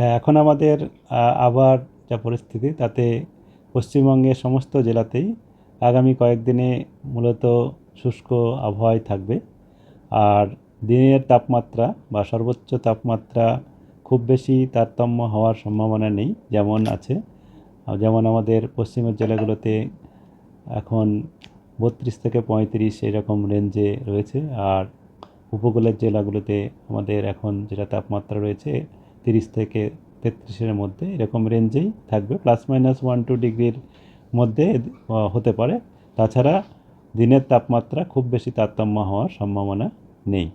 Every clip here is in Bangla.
হ্যাঁ, এখন আমাদের আবহাওয়ার যা পরিস্থিতি তাতে পশ্চিমবঙ্গের সমস্ত জেলাতেই আগামী কয়েকদিনে মূলত শুষ্ক আবহাওয়াই থাকবে। আর দিনের তাপমাত্রা বা সর্বোচ্চ তাপমাত্রা খুব বেশি তারতম্য হওয়ার সম্ভাবনা নেই, যেমন আছে। যেমন আমাদের পশ্চিমের জেলাগুলোতে এখন 32 থেকে 35 এরকম রেঞ্জে রয়েছে, আর উপকূলের জেলাগুলোতে আমাদের এখন যেটা তাপমাত্রা রয়েছে 30 থেকে 33-এর মধ্যে এরকম রেঞ্জেই থাকবে, ±1-2 ডিগ্রির মধ্যে হতে পারে। তাছাড়া দিনের তাপমাত্রা খুব বেশি তারতম্য হওয়ার সম্ভাবনা নেই।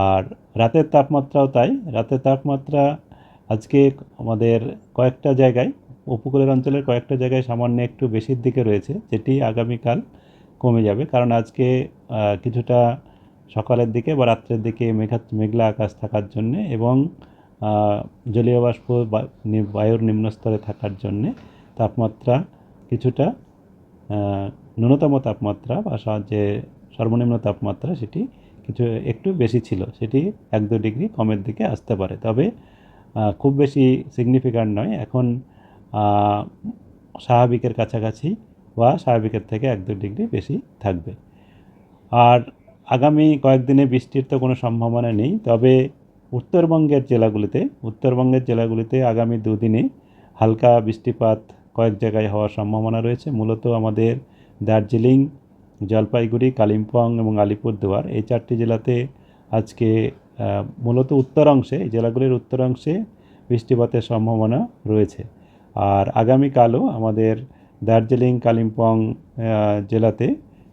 আর রাতের তাপমাত্রাও তাই। রাতের তাপমাত্রা আজকে আমাদের কয়েকটা জায়গায়, উপকূলের অঞ্চলের কয়েকটা জায়গায় সামান্য একটু বেশির দিকে রয়েছে, যেটি আগামীকাল কমে যাবে। কারণ আজকে কিছুটা সকালের দিকে বা রাত্রের দিকে মেঘলা আকাশ থাকার জন্যে এবং জলীয় বাষ্প বায়ুর নিম্নস্তরে থাকার জন্যে তাপমাত্রা কিছুটা ন্যূনতম তাপমাত্রা বা যে সর্বনিম্ন তাপমাত্রা সেটি একটু বেশি ছিল, সেটি 1-2 ডিগ্রি কমের দিকে আসতে পারে। তবে খুব বেশি সিগনিফিক্যান্ট নয়, এখন স্বাভাবিকের কাছাকাছি বা স্বাভাবিকের থেকে 1-2 ডিগ্রি বেশি থাকবে। আর আগামী কয়েকদিনে বৃষ্টির তো কোনো সম্ভাবনা নেই, তবে উত্তরবঙ্গের জেলাগুলিতে আগামী দুদিনে হালকা বৃষ্টিপাত কয়েক জায়গায় হওয়ার সম্ভাবনা রয়েছে। মূলত আমাদের দার্জিলিং, জলপাইগুড়ি, কালিম্পং এবং আলিপুরদুয়ার এই 4টি জেলাতে আজকে মূলত এই জেলাগুলির উত্তরাংশে বৃষ্টিপাতের সম্ভাবনা রয়েছে। আর আগামীকালও আমাদের দার্জিলিং, কালিম্পং জেলাতে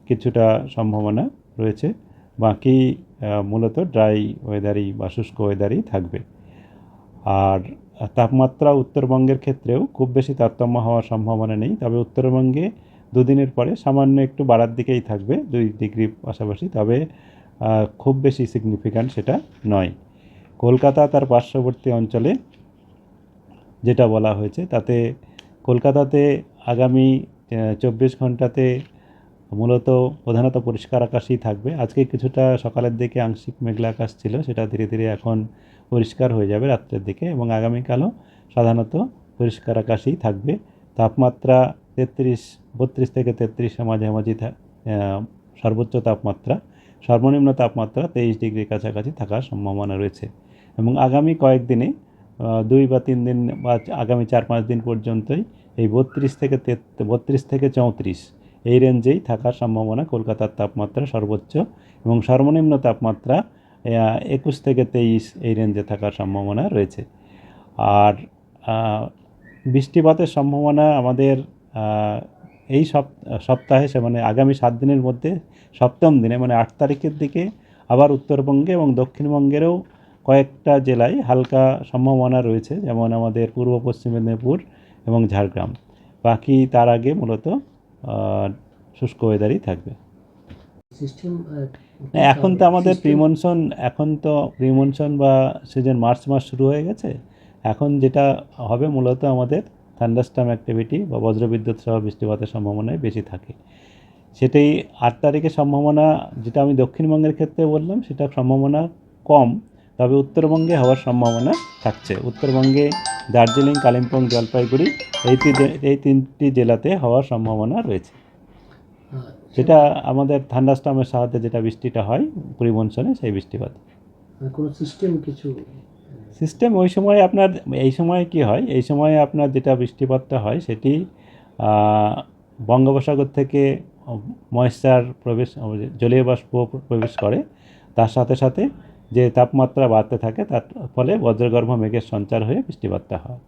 কিছুটা সম্ভাবনা রয়েছে। বাকি মূলত ড্রাই ওয়েদারই বা শুষ্ক ওয়েদারই থাকবে। আর তাপমাত্রা উত্তরবঙ্গের ক্ষেত্রেও খুব বেশি তারতম্য হওয়ার সম্ভাবনা নেই, তবে উত্তরবঙ্গে দুদিনের পরে সামান্য একটু বাড়ার দিকেই থাকবে, 2 ডিগ্রি পাশাপাশি, তবে খুব বেশি সিগনিফিক্যান্ট সেটা নয়। কলকাতা তার পার্শ্ববর্তী অঞ্চলে যেটা বলা হয়েছে তাতে কলকাতাতে আগামী 24 ঘন্টাতে মূলত প্রধানত পরিষ্কার আকাশই থাকবে। আজকে কিছুটা সকালের দিকে আংশিক মেঘলা আকাশ ছিল, সেটা ধীরে ধীরে এখন পরিষ্কার হয়ে যাবে রাত্রের দিকে, এবং আগামীকালও সাধারণত পরিষ্কার আকাশই থাকবে। তাপমাত্রা 32 থেকে 33-এর মাঝামাঝি সর্বোচ্চ তাপমাত্রা, সর্বনিম্ন তাপমাত্রা 23 ডিগ্রির কাছাকাছি থাকার সম্ভাবনা রয়েছে। এবং আগামী কয়েকদিনে 2 বা 3 দিন বা আগামী 4-5 দিন পর্যন্তই এই 32 থেকে 34 এই রেঞ্জেই থাকার সম্ভাবনা কলকাতার তাপমাত্রা সর্বোচ্চ, এবং সর্বনিম্ন তাপমাত্রা 21 থেকে 23 এই রেঞ্জে থাকার সম্ভাবনা রয়েছে। আর বৃষ্টিপাতের সম্ভাবনা আমাদের এই সপ্তাহে মানে আগামী 7 দিনের মধ্যে 7ম দিনে মানে 8 তারিখের দিকে আবার উত্তরবঙ্গে এবং দক্ষিণবঙ্গেরও কয়েকটা জেলায় হালকা সম্ভাবনা রয়েছে, যেমন আমাদের পূর্ব পশ্চিম মেদিনীপুর এবং ঝাড়গ্রাম। বাকি তার আগে মূলত শুষ্ক ওয়েদারই থাকবে। এখন তো আমাদের প্রিমনসুন বা সিজন মার্চ মাস শুরু হয়ে গেছে। এখন যেটা হবে মূলত আমাদের থান্ডারস্টর্ম অ্যাক্টিভিটি বা বজ্রবিদ্যুৎ সহ বৃষ্টিপাতের সম্ভাবনাই বেশি থাকে। সেটাই 8 তারিখের সম্ভাবনা, যেটা আমি দক্ষিণবঙ্গের ক্ষেত্রে বললাম, সেটা সম্ভাবনা কম, তবে উত্তরবঙ্গে হওয়ার সম্ভাবনা থাকছে। উত্তরবঙ্গে দার্জিলিং, কালিম্পং, জলপাইগুড়ি এই 3টি জেলাতে হওয়ার সম্ভাবনা রয়েছে। যেটা আমাদের থান্ডারস্টর্মের সাহায্যে যেটা বৃষ্টিটা হয় প্রিমনসুনে, সেই বৃষ্টিপাত। কোনো সিস্টেম ওই সময় আপনার, এই সময় কি হয়, এই সময় আপনার যেটা বৃষ্টিপাতটা হয় সেটি বঙ্গোপসাগর থেকে ময়েশ্চার জলীয় বাষ্প প্রবেশ করে, তার সাথে সাথে যে তাপমাত্রা বাড়তে থাকে তার ফলে বজ্রগর্ভ মেঘের সঞ্চার হয়ে বৃষ্টিপাতটা হয়।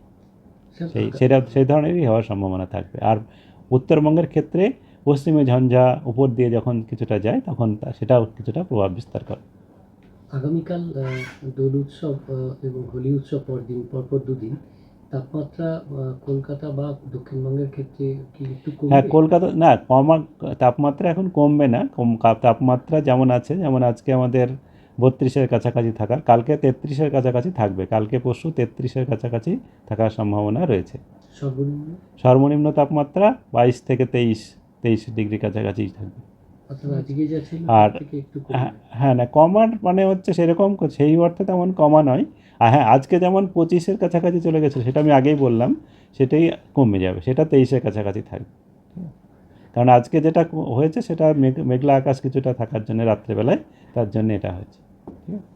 সেই ধরনেরই হওয়ার সম্ভাবনা থাকবে। আর উত্তরবঙ্গের ক্ষেত্রে পশ্চিমে ঝঞ্ঝা উপর দিয়ে যখন কিছুটা যায় তখন সেটাও কিছুটা প্রভাব বিস্তার করে। আগামীকাল দোল উৎসব এবং হোলি উৎসব পরপর দুদিন, তাপমাত্রা কলকাতা বা দক্ষিণবঙ্গের ক্ষেত্রে কি একটু কমবে? হ্যাঁ, কলকাতা না তাপমাত্রা এখন কমবে না, তাপমাত্রা যেমন আছে, যেমন আজকে আমাদের 32-এর কাছাকাছি থাকার, কালকে 33-এর কাছাকাছি থাকবে, কালকে পরশু 33-এর কাছাকাছি থাকার সম্ভাবনা রয়েছে। সর্বনিম্ন তাপমাত্রা 22 থেকে 23 ডিগ্রি কাছাকাছি থাকবে। আর হ্যাঁ, না কমার মানে হচ্ছে সেরকম সেই অর্থে তেমন কমা নয়, আর হ্যাঁ, আজকে যেমন 25-এর কাছাকাছি চলে গেছে, সেটা আমি আগেই বললাম, সেটাই কমে যাবে, সেটা 23-এর কাছাকাছি থাকবে। কারণ আজকে যেটা হয়েছে সেটা মেঘলা আকাশ কিছুটা থাকার জন্য রাত্রেবেলায়, তার জন্য এটা হয়েছে। ঠিক আছে?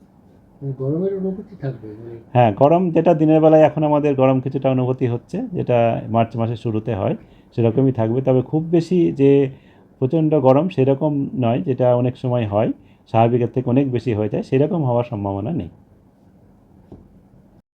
মানে গরমের অনুভূতি থাকবে মানে। হ্যাঁ, গরম যেটা দিনের বেলায় এখন আমাদের গরম কিছুটা অনুভূতি হচ্ছে, যেটা মার্চ মাসের শুরুতে হয়, সেরকমই থাকবে। তবে খুব বেশি যে প্রচণ্ড গরম সেরকম নয়, যেটা অনেক সময় হয়, স্বাভাবিকের থেকে অনেক বেশি হয়ে যায়, সেরকম হওয়ার সম্ভাবনা নেই।